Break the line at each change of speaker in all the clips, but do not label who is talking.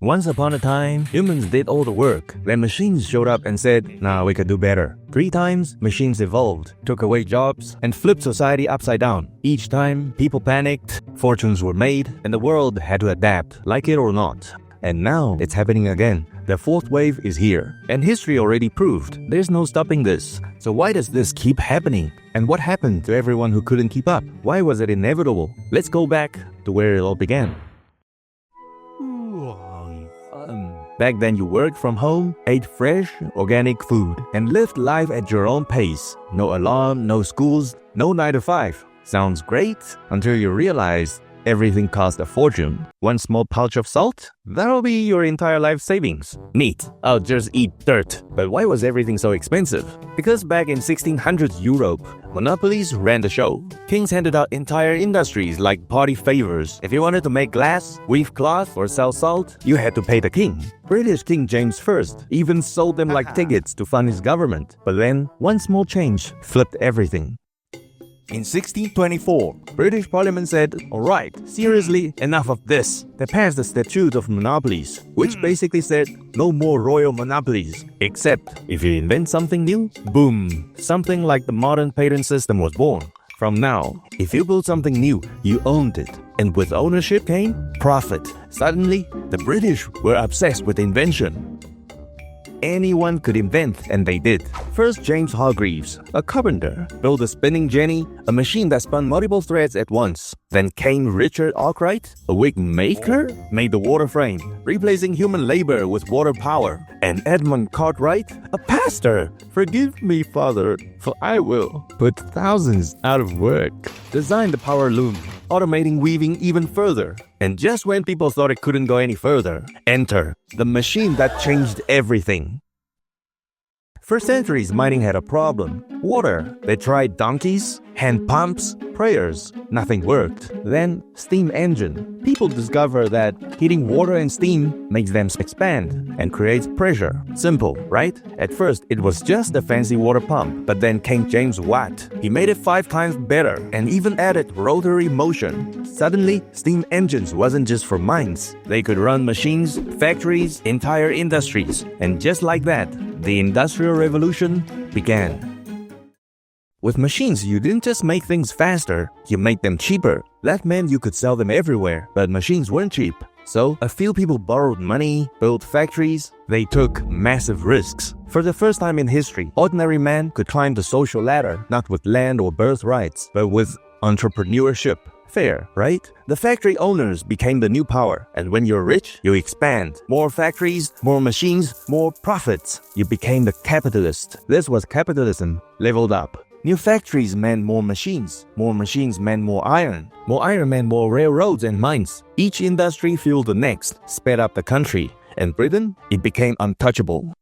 Once upon a time, humans did all the work. Then machines showed up and said, nah, we could do better. 3 times, machines evolved, took away jobs, and flipped society upside down. Each time, people panicked, fortunes were made, and the world had to adapt, like it or not. And now, it's happening again. The 4th wave is here. And history already proved there's no stopping this. So why does this keep happening? And what happened to everyone who couldn't keep up? Why was it inevitable? Let's go back to where it all began. Back then you worked from home, ate fresh, organic food, and lived life at your own pace. No alarm, no schools, no 9 to 5. Sounds great until you realize everything cost a fortune. 1 small pouch of salt? That'll be your entire life savings. Neat. I'll just eat dirt. But why was everything so expensive? Because back in 1600s Europe, monopolies ran the show. Kings handed out entire industries like party favors. If you wanted to make glass, weave cloth, or sell salt, you had to pay the king. British King James I even sold them like tickets to fund his government. But then, 1 small change flipped everything. In 1624, British Parliament said, alright, seriously, enough of this. They passed the Statute of Monopolies, which basically said, no more royal monopolies. Except, if you invent something new, boom, something like the modern patent system was born. From now, if you build something new, you owned it. And with ownership came profit. Suddenly, the British were obsessed with invention. Anyone could invent, and they did. First, James Hargreaves, a carpenter, built a spinning jenny, a machine that spun multiple threads at once. Then came Richard Arkwright, a wig maker, made the water frame, replacing human labor with water power. And Edmund Cartwright, a pastor, forgive me, Father, for I will put thousands out of work, designed the power loom, automating weaving even further. And just when people thought it couldn't go any further, enter the machine that changed everything. For centuries, mining had a problem. Water. They tried donkeys, hand pumps, prayers. Nothing worked. Then, steam engine. People discover that heating water and steam makes them expand and creates pressure. Simple, right? At first, it was just a fancy water pump. But then came James Watt. He made it 5 times better and even added rotary motion. Suddenly, steam engines wasn't just for mines. They could run machines, factories, entire industries. And just like that, the Industrial Revolution began. With machines, you didn't just make things faster, you made them cheaper. That meant you could sell them everywhere, but machines weren't cheap. So, a few people borrowed money, built factories, they took massive risks. For the first time in history, ordinary man could climb the social ladder, not with land or birthrights, but with entrepreneurship. Fair, right? The factory owners became the new power, and when you're rich, you expand. More factories, more machines, more profits. You became the capitalist. This was capitalism leveled up. New factories meant more machines meant more iron meant more railroads and mines. Each industry fueled the next, sped up the country, and Britain, it became untouchable.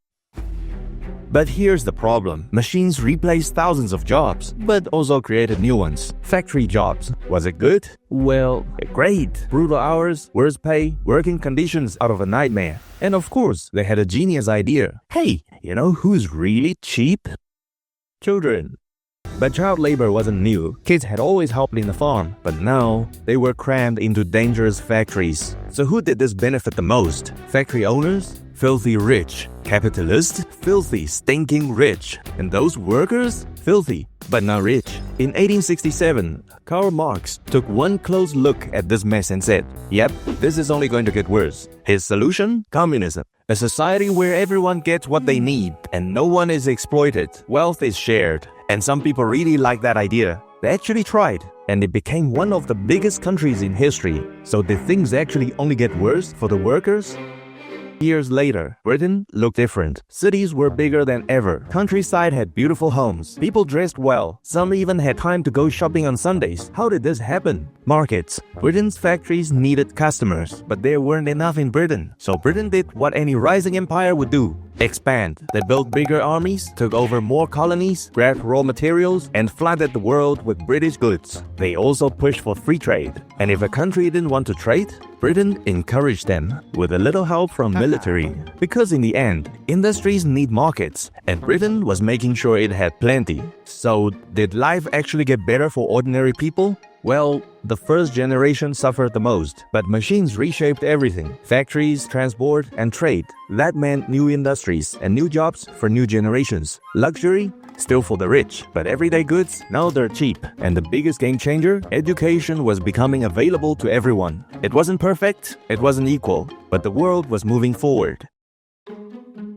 But here's the problem. Machines replaced thousands of jobs, but also created new ones. Factory jobs. Was it good? Well, great. Brutal hours, worse pay, working conditions out of a nightmare. And of course, they had a genius idea. Hey, you know who's really cheap? Children. But child labor wasn't new. Kids had always helped in the farm, but now they were crammed into dangerous factories. So who did this benefit the most? Factory owners? Filthy rich. Capitalists? Filthy, stinking rich. And those workers? Filthy, but not rich. In 1867, Karl Marx took one close look at this mess and said, yep, this is only going to get worse. His solution? Communism. A society where everyone gets what they need and no one is exploited. Wealth is shared. And some people really like that idea. They actually tried, and it became one of the biggest countries in history. So did things actually only get worse for the workers? Years later, Britain looked different. Cities were bigger than ever. Countryside had beautiful homes. People dressed well. Some even had time to go shopping on Sundays. How did this happen? Markets. Britain's factories needed customers, but there weren't enough in Britain. So Britain did what any rising empire would do. Expand. They built bigger armies, took over more colonies, grabbed raw materials, and flooded the world with British goods. They also pushed for free trade. And if a country didn't want to trade, Britain encouraged them with a little help from military. Because in the end, industries need markets, and Britain was making sure it had plenty. So, did life actually get better for ordinary people? Well, the first generation suffered the most, but machines reshaped everything. Factories, transport, and trade. That meant new industries and new jobs for new generations. Luxury? Still for the rich, but everyday goods, now they're cheap. And the biggest game changer? Education was becoming available to everyone. It wasn't perfect, it wasn't equal, but the world was moving forward.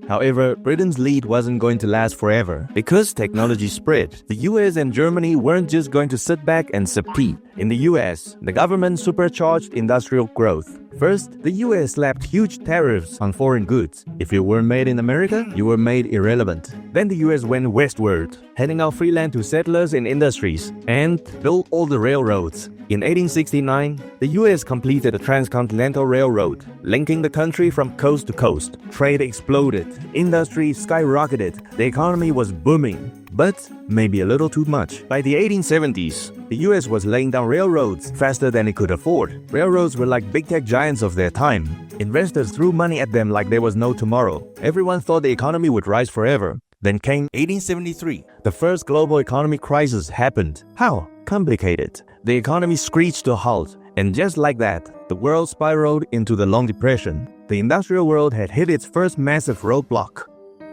However, Britain's lead wasn't going to last forever. Because technology spread, the US and Germany weren't just going to sit back and submit. In the US, the government supercharged industrial growth. First, the US slapped huge tariffs on foreign goods. If you weren't made in America, you were made irrelevant. Then the US went westward, handing out free land to settlers in industries, and built all the railroads. In 1869, the US completed the Transcontinental Railroad, linking the country from coast to coast. Trade exploded, industry skyrocketed, the economy was booming. But maybe a little too much. By the 1870s, the US was laying down railroads faster than it could afford. Railroads were like big tech giants of their time. Investors threw money at them like there was no tomorrow. Everyone thought the economy would rise forever. Then came 1873. The first global economic crisis happened. How? Complicated. The economy screeched to a halt. And just like that, the world spiraled into the Long Depression. The industrial world had hit its first massive roadblock.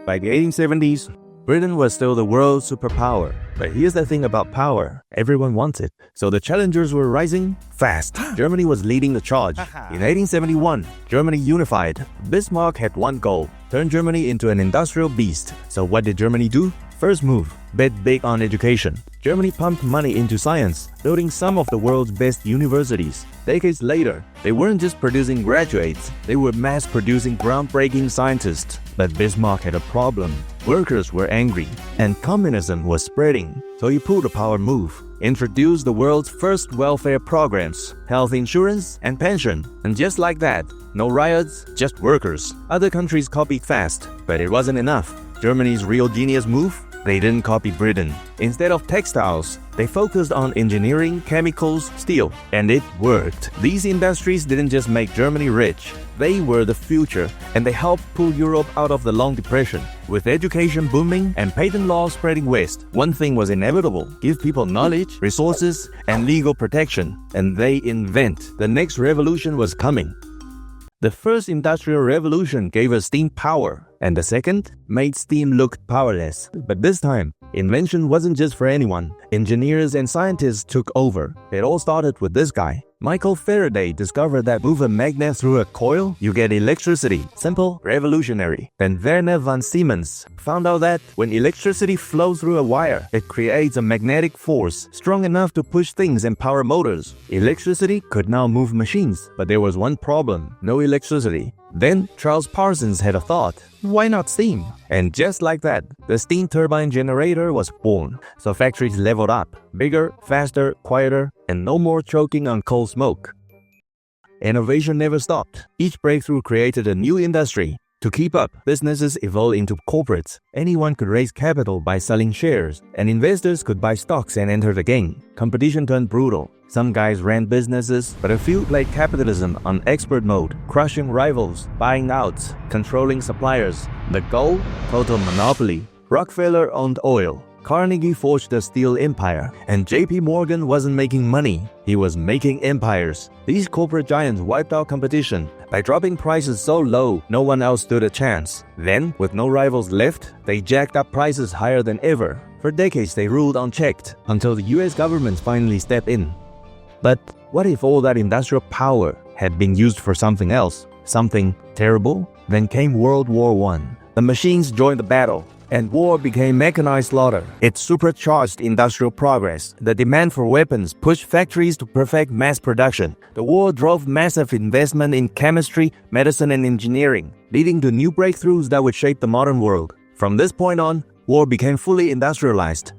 By the 1870s, Britain was still the world's superpower. But here's the thing about power. Everyone wants it. So the challengers were rising fast. Germany was leading the charge. In 1871, Germany unified. Bismarck had one goal: turn Germany into an industrial beast. So what did Germany do? First move, bet big on education. Germany pumped money into science, building some of the world's best universities. Decades later, they weren't just producing graduates, they were mass-producing groundbreaking scientists. But Bismarck had a problem. Workers were angry, and communism was spreading. So he pulled a power move. Introduced the world's first welfare programs, health insurance, and pension. And just like that, no riots, just workers. Other countries copied fast, but it wasn't enough. Germany's real genius move? They didn't copy Britain. Instead of textiles, they focused on engineering, chemicals, steel. And it worked. These industries didn't just make Germany rich. They were the future, and they helped pull Europe out of the Long Depression. With education booming and patent law spreading west, one thing was inevitable: give people knowledge, resources, and legal protection. And they invent. The next revolution was coming. The first industrial revolution gave us steam power, and the second made steam look powerless. But this time, invention wasn't just for anyone. Engineers and scientists took over. It all started with this guy. Michael Faraday discovered that move a magnet through a coil, you get electricity. Simple, revolutionary. Then Werner von Siemens found out that when electricity flows through a wire, it creates a magnetic force strong enough to push things and power motors. Electricity could now move machines, but there was one problem: no electricity. Then Charles Parsons had a thought: why not steam? And just like that, the steam turbine generator was born. So factories leveled up: bigger, faster, quieter, and no more choking on coal smoke. Innovation never stopped. Each breakthrough created a new industry. To keep up, businesses evolved into corporates. Anyone could raise capital by selling shares, and investors could buy stocks and enter the game. Competition turned brutal. Some guys ran businesses, but a few played capitalism on expert mode, crushing rivals, buying out, controlling suppliers. The goal? Total monopoly. Rockefeller owned oil. Carnegie forged a steel empire, and JP Morgan wasn't making money, he was making empires. These corporate giants wiped out competition by dropping prices so low no one else stood a chance. Then, with no rivals left, they jacked up prices higher than ever. For decades they ruled unchecked, until the US government finally stepped in. But what if all that industrial power had been used for something else? Something terrible? Then came World War I. The machines joined the battle, and war became mechanized slaughter. It supercharged industrial progress. The demand for weapons pushed factories to perfect mass production. The war drove massive investment in chemistry, medicine, and engineering, leading to new breakthroughs that would shape the modern world. From this point on, war became fully industrialized.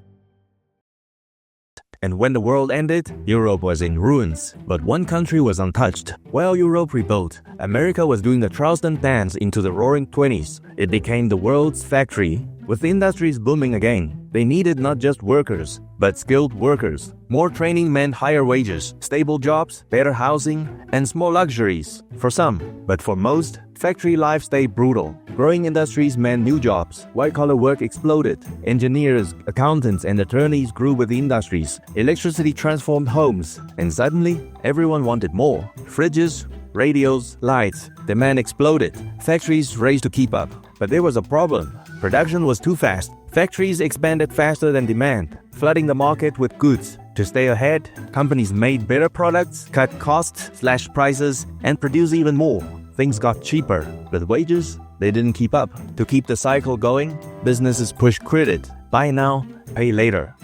And when the world ended, Europe was in ruins. But one country was untouched. While Europe rebuilt, America was doing the Charleston dance into the roaring 20s. It became the world's factory. With the industries booming again, they needed not just workers, but skilled workers. More training meant higher wages, stable jobs, better housing, and small luxuries for some. But for most, factory life stayed brutal. Growing industries meant new jobs. White-collar work exploded. Engineers, accountants, and attorneys grew with the industries. Electricity transformed homes, and suddenly, everyone wanted more. Fridges, radios, lights. Demand exploded. Factories raced to keep up. But there was a problem. Production was too fast. Factories expanded faster than demand, flooding the market with goods. To stay ahead, companies made better products, cut costs, slashed prices, and produced even more. Things got cheaper, but wages, they didn't keep up. To keep the cycle going, businesses pushed credit. Buy now, pay later.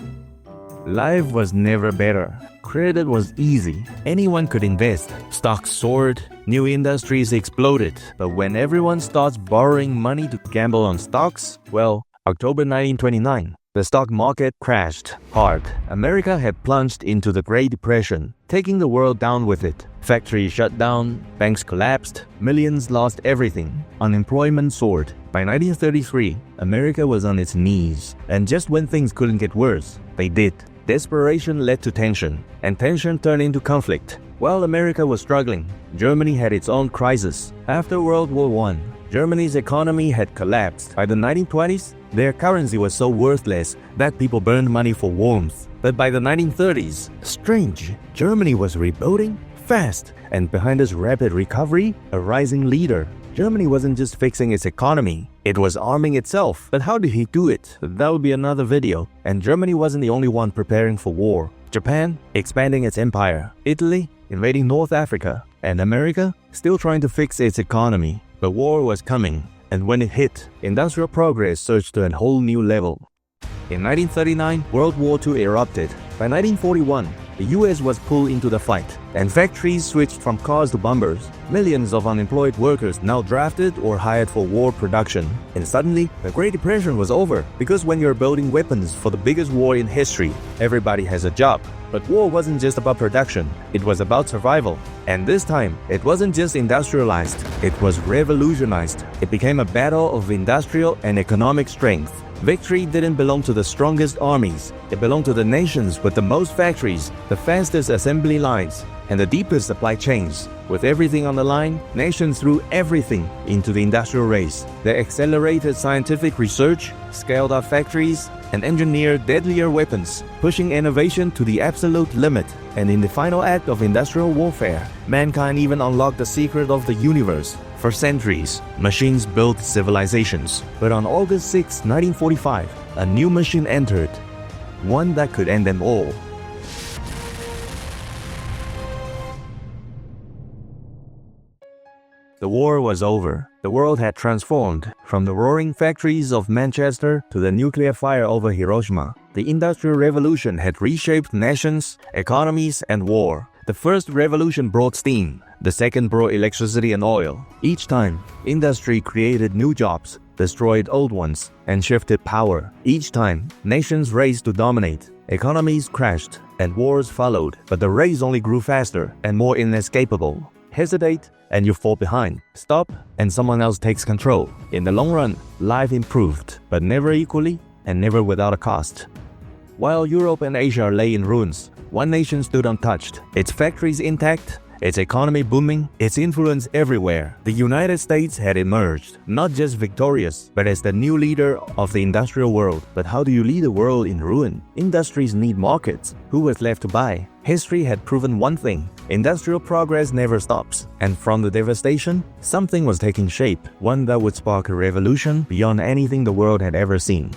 Life was never better. Credit was easy. Anyone could invest. Stocks soared. New industries exploded. But when everyone starts borrowing money to gamble on stocks, well, October 1929, the stock market crashed hard. America had plunged into the Great Depression, taking the world down with it. Factories shut down, banks collapsed, millions lost everything. Unemployment soared. By 1933, America was on its knees. And just when things couldn't get worse, they did. Desperation led to tension, and tension turned into conflict. While America was struggling, Germany had its own crisis. After World War I, Germany's economy had collapsed. By the 1920s, their currency was so worthless that people burned money for warmth. But by the 1930s, strange, Germany was rebuilding fast, and behind this rapid recovery, a rising leader. Germany wasn't just fixing its economy, it was arming itself. But how did he do it? That would be another video. And Germany wasn't the only one preparing for war. Japan, expanding its empire. Italy, invading North Africa. And America, still trying to fix its economy. But war was coming, and when it hit, industrial progress surged to a whole new level. In 1939, World War II erupted. By 1941, the US was pulled into the fight, and factories switched from cars to bombers. Millions of unemployed workers now drafted or hired for war production. And suddenly, the Great Depression was over, because when you're building weapons for the biggest war in history, everybody has a job. But war wasn't just about production, it was about survival. And this time, it wasn't just industrialized, it was revolutionized. It became a battle of industrial and economic strength. Victory didn't belong to the strongest armies. It belonged to the nations with the most factories, the fastest assembly lines, and the deepest supply chains. With everything on the line, nations threw everything into the industrial race. They accelerated scientific research, scaled up factories, and engineered deadlier weapons, pushing innovation to the absolute limit. And in the final act of industrial warfare, mankind even unlocked the secret of the universe. For centuries, machines built civilizations. But on August 6, 1945, a new machine entered, one that could end them all. The war was over. The world had transformed from the roaring factories of Manchester to the nuclear fire over Hiroshima. The Industrial Revolution had reshaped nations, economies, and war. The first revolution brought steam. The second brought electricity and oil. Each time, industry created new jobs, destroyed old ones, and shifted power. Each time, nations raced to dominate. Economies crashed, and wars followed. But the race only grew faster and more inescapable. Hesitate, and you fall behind. Stop, and someone else takes control. In the long run, life improved, but never equally and never without a cost. While Europe and Asia lay in ruins, one nation stood untouched, its factories intact, its economy booming, its influence everywhere. The United States had emerged, not just victorious, but as the new leader of the industrial world. But how do you lead a world in ruin? Industries need markets. Who was left to buy? History had proven one thing: industrial progress never stops. And from the devastation, something was taking shape, one that would spark a revolution beyond anything the world had ever seen.